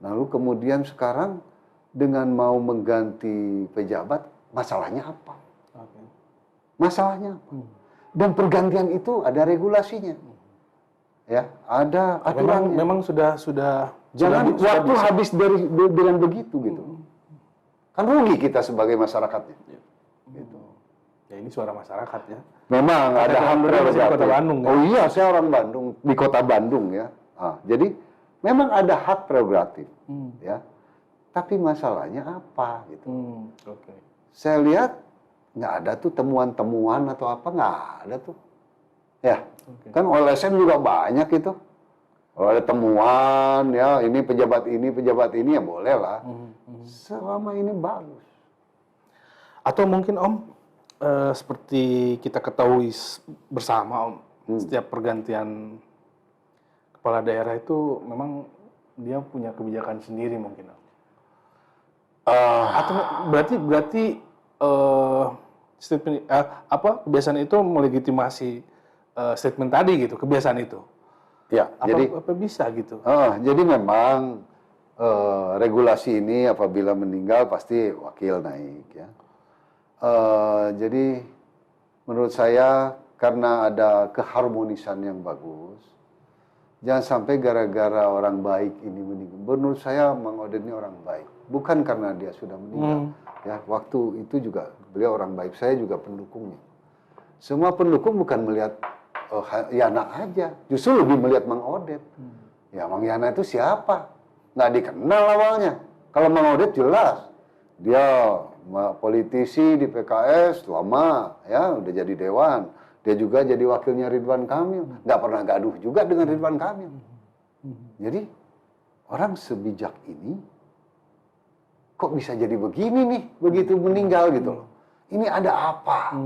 Lalu kemudian sekarang dengan mau mengganti pejabat, masalahnya apa? Masalahnya apa? Dan pergantian itu ada regulasinya, ya, ada aturannya. Memang sudah Jangan sudah waktu bisa. habis dengan begitu gitu. Kan rugi kita sebagai masyarakatnya. Gitu. Ya ini suara masyarakat ya. Memang ada hak Masih di Kota prerogatif. Bandung ya? Oh iya, saya orang Bandung, di Kota Bandung ya. Jadi memang ada hak prerogatif, ya. Tapi masalahnya apa gitu? Oke. Saya lihat nggak ada tuh temuan-temuan atau apa, nggak ada tuh. Ya, kan LSM juga banyak itu. Kalau ada temuan, ya ini pejabat ini ya boleh lah. Selama ini bagus. Atau mungkin Om, seperti kita ketahui bersama Om, setiap pergantian kepala daerah itu memang dia punya kebijakan sendiri mungkin Om. Atau berarti statement kebiasaan itu melegitimasi statement tadi gitu, kebiasaan itu. Ya, Apa bisa gitu? jadi memang regulasi ini apabila meninggal pasti wakil naik ya. Jadi menurut saya karena ada keharmonisan yang bagus, jangan sampai gara-gara orang baik ini meninggal. Menurut saya Mang Odet ini orang baik, bukan karena dia sudah meninggal. Ya, waktu itu juga beliau orang baik, saya juga pendukungnya. Semua pendukung bukan melihat Yana aja, justru lebih melihat Mang Odet. Ya, Mang Yana itu siapa? Nggak dikenal awalnya. Kalau Mang Odet jelas, dia politisi di PKS lama, ya udah jadi dewan. Dia juga jadi wakilnya Ridwan Kamil, nggak pernah gaduh juga dengan Ridwan Kamil. Jadi orang sebijak ini kok bisa jadi begini nih, begitu meninggal gitu loh. Ini ada apa?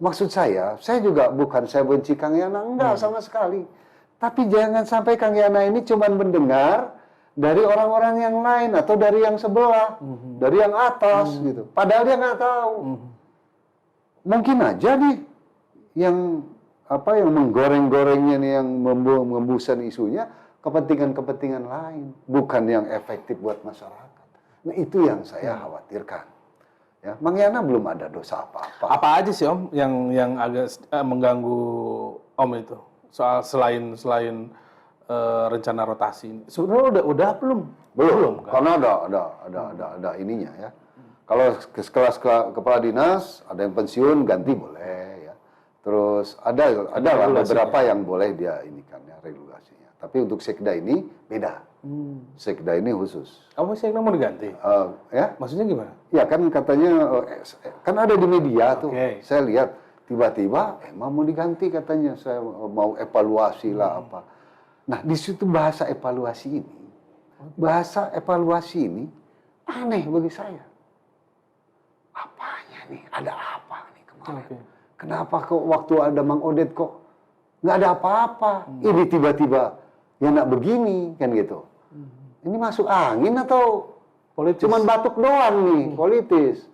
Maksud saya juga bukan saya benci Kang Yana, enggak sama sekali. Tapi jangan sampai Kang Yana ini cuma mendengar dari orang-orang yang lain atau dari yang sebelah, dari yang atas gitu. Padahal dia nggak tahu. Mungkin aja nih yang menggoreng-gorengnya nih, yang membusan isunya kepentingan-kepentingan lain, bukan yang efektif buat masyarakat. Nah itu yang saya khawatirkan. Ya, Mang Yana belum ada dosa apa-apa. Apa aja sih Om yang agak mengganggu Om itu? Soal selain rencana rotasi ini. Sebenarnya udah belum? Belum Kan? karena ada ininya ya. Kalau kelas kepala dinas ada yang pensiun ganti boleh ya. Terus ada lah beberapa yang boleh dia ini kan ya regulasinya. Tapi untuk sekda ini beda. Sekda ini khusus. Apa sih yang mau diganti? Ya? Maksudnya gimana? Ya kan katanya kan ada di media tuh. Oke. Saya lihat tiba-tiba emang mau diganti katanya. Saya mau evaluasi lah apa. Nah di situ bahasa evaluasi ini aneh bagi saya. Apanya nih? Ada apa nih kemarin? Oke. Kenapa kok waktu ada Mang Odet kok nggak ada apa-apa? Ini tiba-tiba ya nggak begini kan gitu. Ini masuk angin atau Politis. cuman batuk doang nih, politis.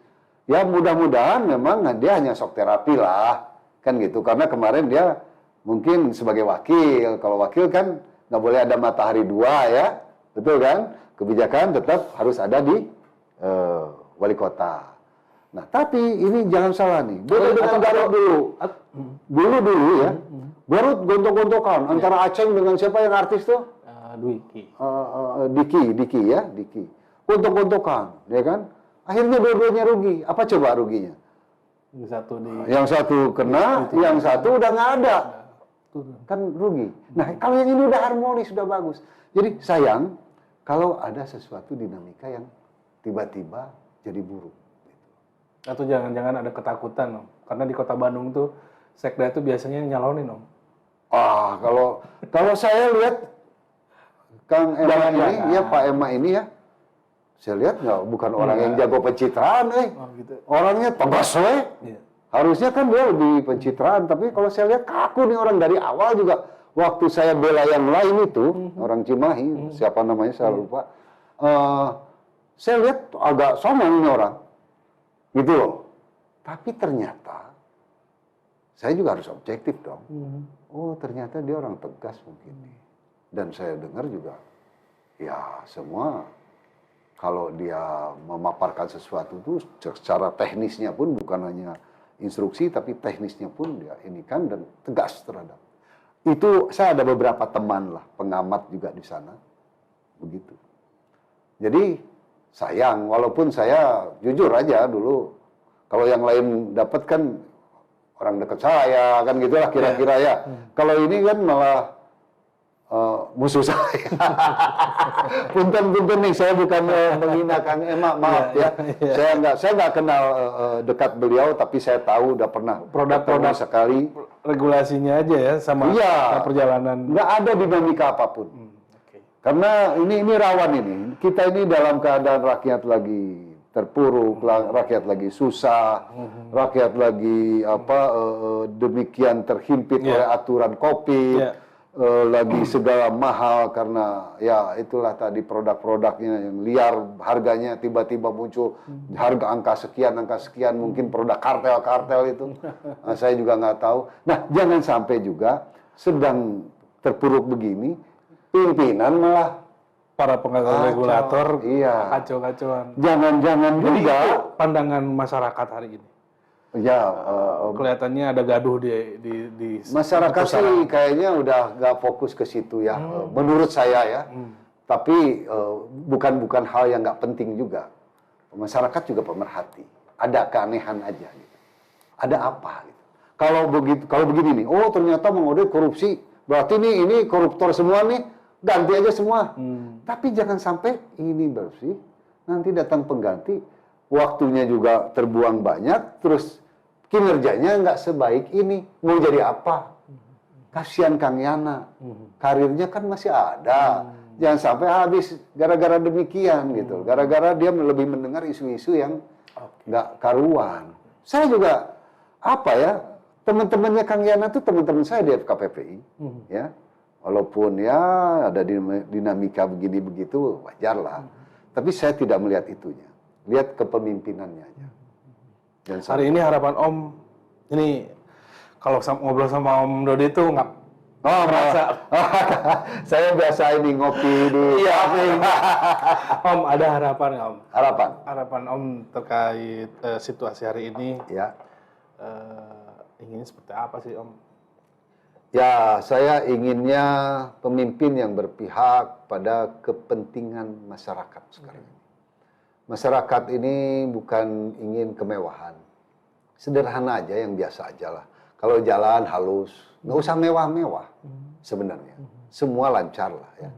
Ya mudah-mudahan memang dia hanya shock terapi lah, kan gitu. Karena kemarin dia mungkin sebagai wakil, kalau wakil kan nggak boleh ada matahari dua ya, betul kan? Kebijakan tetap harus ada di wali kota. Nah tapi ini jangan salah nih, beda dengan Garut dulu. Dulu ya, Garut gontok-gontokan antara Aceng dengan siapa yang artis tuh? Dwiki. Diki. Gontok-gontokan, ya kan? Akhirnya dua-duanya rugi. Apa coba ruginya? Yang satu kena, yang satu udah nggak ada. Kan rugi. Nah, kalau yang ini udah harmonis, sudah bagus. Jadi sayang kalau ada sesuatu dinamika yang tiba-tiba jadi buruk. Atau jangan-jangan ada ketakutan, Om. Karena di Kota Bandung tuh sekda itu biasanya nyalonin, Om. Kalau saya lihat Kang Ema ini, ya Pak Ema ini ya, saya lihat bukan orang yang jago pencitraan, Gitu. Orangnya tegas, Iya. Harusnya kan dia lebih pencitraan, tapi kalau saya lihat kaku nih orang dari awal juga. Waktu saya bela yang lain itu, orang Cimahi, siapa namanya saya lupa, saya lihat agak somong nih orang, gitu loh. Tapi ternyata, saya juga harus objektif dong. Oh ternyata dia orang tegas mungkin nih. Dan saya dengar juga, ya semua kalau dia memaparkan sesuatu itu secara teknisnya pun bukan hanya instruksi, tapi teknisnya pun dia ini kan dan tegas terhadap. Itu saya ada beberapa teman lah, pengamat juga di sana, begitu. Jadi sayang, walaupun saya jujur aja dulu, kalau yang lain dapat kan orang dekat saya, kan gitulah kira-kira ya. Kalau ini kan malah musuh saya. Punten nih, saya bukan menghina Kang Ema, maaf ya. Saya nggak kenal dekat beliau, tapi saya tahu udah pernah Produk-produk sekali. Regulasinya aja ya sama perjalanan. Nggak ada dinamika apapun. Karena ini rawan ini. Kita ini dalam keadaan rakyat lagi terpuruk, rakyat lagi susah, rakyat lagi demikian terhimpit oleh aturan COVID. Lagi segala mahal karena ya itulah tadi produk-produknya yang liar, harganya tiba-tiba muncul harga angka sekian mungkin produk kartel-kartel itu. Saya juga nggak tahu. Nah jangan sampai juga sedang terpuruk begini pimpinan malah para pengatur regulator kacau-kacauan. Jangan-jangan juga pandangan masyarakat hari ini. Ya, kelihatannya ada gaduh di masyarakat sih kayaknya udah nggak fokus ke situ ya, menurut saya ya. Tapi bukan hal yang nggak penting juga. Masyarakat juga pemerhati. Ada keanehan aja gitu. Ada apa gitu. Kalau begini nih, oh ternyata mengaudit korupsi, berarti ini koruptor semua nih, ganti aja semua. Tapi jangan sampai ini bersih, nanti datang pengganti, waktunya juga terbuang banyak, terus kinerjanya nggak sebaik ini, mau jadi apa? Kasihan Kang Yana, karirnya kan masih ada. Jangan sampai habis gara-gara demikian gitu, gara-gara dia lebih mendengar isu-isu yang nggak karuan. Saya juga teman-temannya Kang Yana itu teman-teman saya di FKPPI, ya. Walaupun ya ada dinamika begini begitu wajar lah, tapi saya tidak melihat itunya, lihat kepemimpinannya aja. Hari ini harapan Om, ini kalau ngobrol sama Om Dodi itu nggak merasa. Saya biasa ini ngopi di Om, ada harapan nggak Om? Harapan Om terkait situasi hari ini. Ya. Inginnya seperti apa sih Om? Ya, saya inginnya pemimpin yang berpihak pada kepentingan masyarakat sekarang. Masyarakat ini bukan ingin kemewahan. Sederhana aja, yang biasa aja lah. Kalau jalan halus, nggak usah mewah-mewah sebenarnya. Semua lancar lah ya.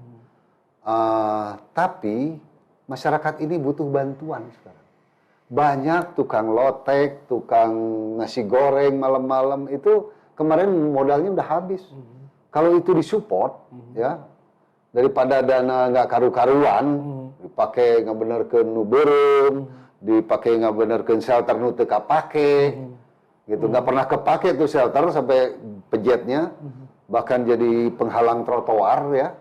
Tapi masyarakat ini butuh bantuan sekarang. Banyak tukang lotek, tukang nasi goreng malam-malam itu kemarin modalnya udah habis. Kalau itu disupport, ya, daripada dana nggak karu-karuan, dipakai nggak bener ke nuberem, dipakai nggak bener ke shelter nu teu kapake, gitu, nggak pernah kepake tuh shelter sampai pejetnya, bahkan jadi penghalang trotoar ya.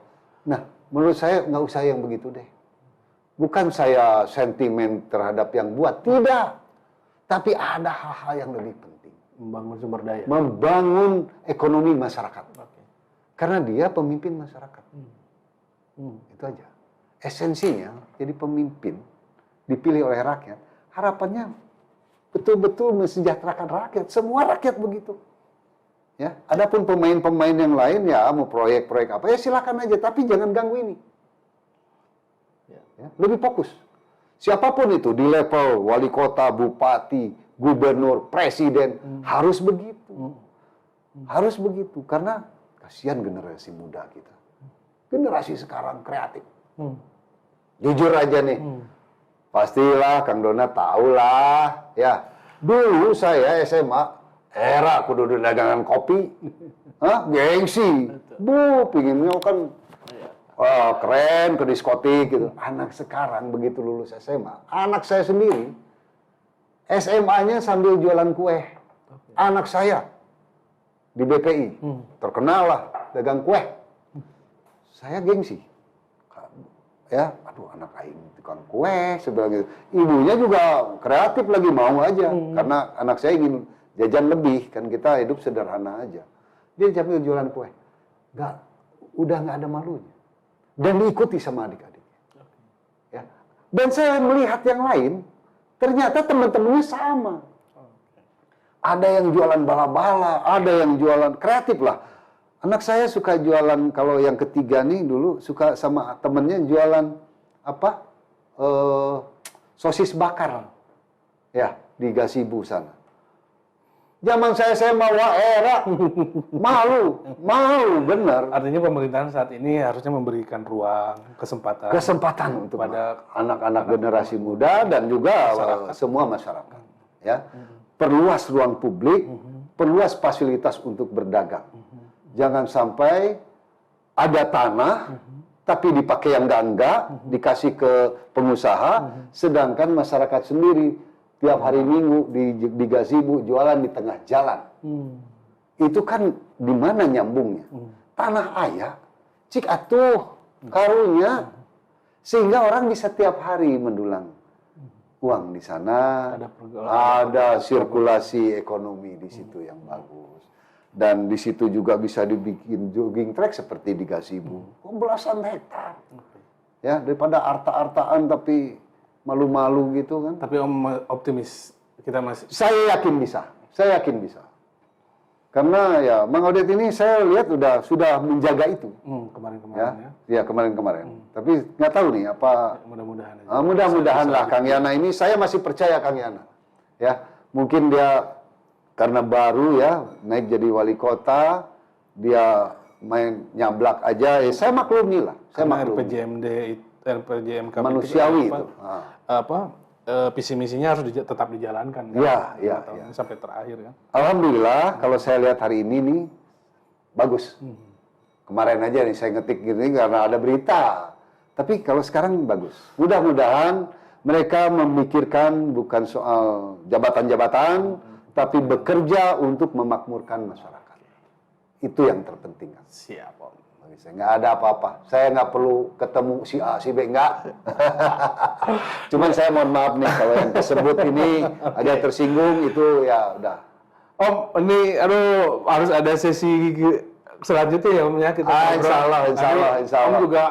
Nah, menurut saya nggak usah yang begitu deh. Bukan saya sentimen terhadap yang buat, tidak. Tapi ada hal-hal yang lebih penting. Membangun sumber daya. Membangun ekonomi masyarakat. Karena dia pemimpin masyarakat. Itu aja. Esensinya, jadi pemimpin, dipilih oleh rakyat, harapannya betul-betul mensejahterakan rakyat. Semua rakyat begitu. Ya, adapun pemain-pemain yang lain, ya mau proyek-proyek apa, ya silakan aja. Tapi jangan ganggu ini. Ya, lebih fokus. Siapapun itu di level wali kota, bupati, gubernur, presiden harus begitu. Harus begitu karena kasihan generasi muda kita. Generasi sekarang kreatif. Jujur aja nih. Pastilah Kang Dona tahulah ya. Dulu saya SMA era kudu dagangan kopi. Gengsi. Pinginnya kan keren ke diskotik gitu. Anak sekarang begitu lulus SMA, anak saya sendiri SMA-nya sambil jualan kue. Anak saya di BPI terkenal lah dagang kue. Saya gengsi. Ya, aduh anak aing tukang kue sebagai ibunya juga kreatif lagi mau aja karena anak saya ingin jajan lebih kan kita hidup sederhana aja. Dia sambil jualan kue. Udah nggak ada malunya. Dan diikuti sama adik-adik. Ya. Dan saya melihat yang lain, ternyata teman-temannya sama. Ada yang jualan bala-bala, ada yang jualan kreatif lah. Anak saya suka jualan, kalau yang ketiga nih dulu suka sama temennya jualan apa? Sosis bakar. Ya, di Gasibu sana. Zaman saya wah era malu benar. Artinya pemerintahan saat ini harusnya memberikan ruang, kesempatan untuk pada anak-anak generasi muda dan juga semua masyarakat. Ya, perluas ruang publik, perluas fasilitas untuk berdagang. Jangan sampai ada tanah tapi dipakai yang enggak, dikasih ke pengusaha, sedangkan masyarakat sendiri tiap hari Minggu di Gazebo jualan di tengah jalan. Itu kan di mana nyambungnya? Tanah ayah, cik atuh karunya, sehingga orang bisa tiap hari mendulang uang di sana. Ada sirkulasi ekonomi di situ yang bagus. Dan di situ juga bisa dibikin jogging track seperti di Gazebo. Belasan hektar. Ya, daripada arta-artaan tapi malu-malu gitu kan. Tapi Om optimis kita masih. Saya yakin bisa. Karena ya Mang Odet ini saya lihat sudah menjaga itu. Kemarin-kemarin ya. Ya kemarin-kemarin. Tapi nggak tahu nih apa. Mudah-mudahan aja. Mudah-mudahan lah Kang Yana ini, saya masih percaya Kang Yana. Ya, mungkin dia karena baru ya naik jadi wali kota, dia main nyablak aja. Saya maklumi lah. Saya maklumi. RPJMD manusiawi itu. Visi misinya harus tetap dijalankan kan? Iya. Sampai terakhir kan. Alhamdulillah kalau saya lihat hari ini nih bagus. Kemarin aja nih saya ngetik gini karena ada berita. Tapi kalau sekarang bagus. Mudah-mudahan mereka memikirkan bukan soal jabatan-jabatan, tapi bekerja untuk memakmurkan masyarakat. Itu yang terpenting. Siap, Om. Saya nggak ada apa-apa. Saya nggak perlu ketemu si A, si B, nggak. Cuman saya mohon maaf nih, kalau yang tersebut ini agak tersinggung, itu ya udah. Om, ini harus ada sesi selanjutnya ya Om ya. Kita Insya Allah. Om juga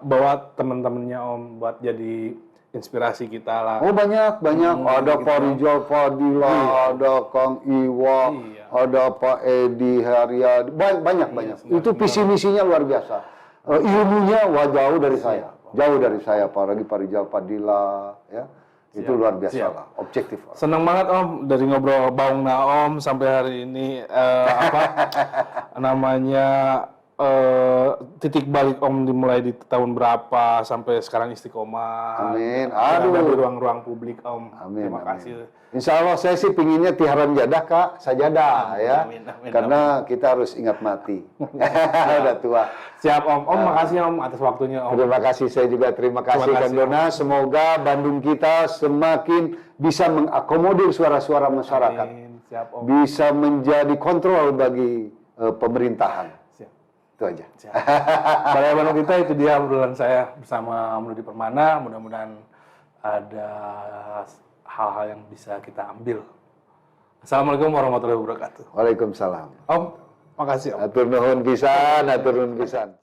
bawa teman-temannya Om buat jadi inspirasi kita lah. Oh banyak. Ada Pak Rijal Fadila, ada Kang Iwa, ada Pak Edi Haryadi, banyak. Itu visi misinya luar biasa. Ilmunya jauh dari saya. Jauh dari saya, apalagi Pak Rijal Fadila, ya. Itu luar biasa lah, objektif. Senang banget Om dari ngobrol Baung Om sampai hari ini titik balik Om dimulai di tahun berapa sampai sekarang istiqomah. Amin. Ada di ruang-ruang publik Om. Amin. Terima kasih. Insya Allah saya sih pinginnya tiharan jadah Kak, sajadah ya. Amin. Karena kita harus ingat mati. Udah tua. Siap Om. Om makasih Om atas waktunya Om. Terima kasih, saya juga terima kasih Kang Dona. Semoga Bandung kita semakin bisa mengakomodir suara-suara masyarakat. Amin. Siap Om. Bisa menjadi kontrol bagi pemerintahan. Itu aja. Balai Bandung kita itu dia obrolan saya bersama Om Dodi Permana. Mudah-mudahan ada hal-hal yang bisa kita ambil. Assalamualaikum warahmatullahi wabarakatuh. Waalaikumsalam. Om, makasih Om. Atur nuhun pisan, atur nuhun pisan.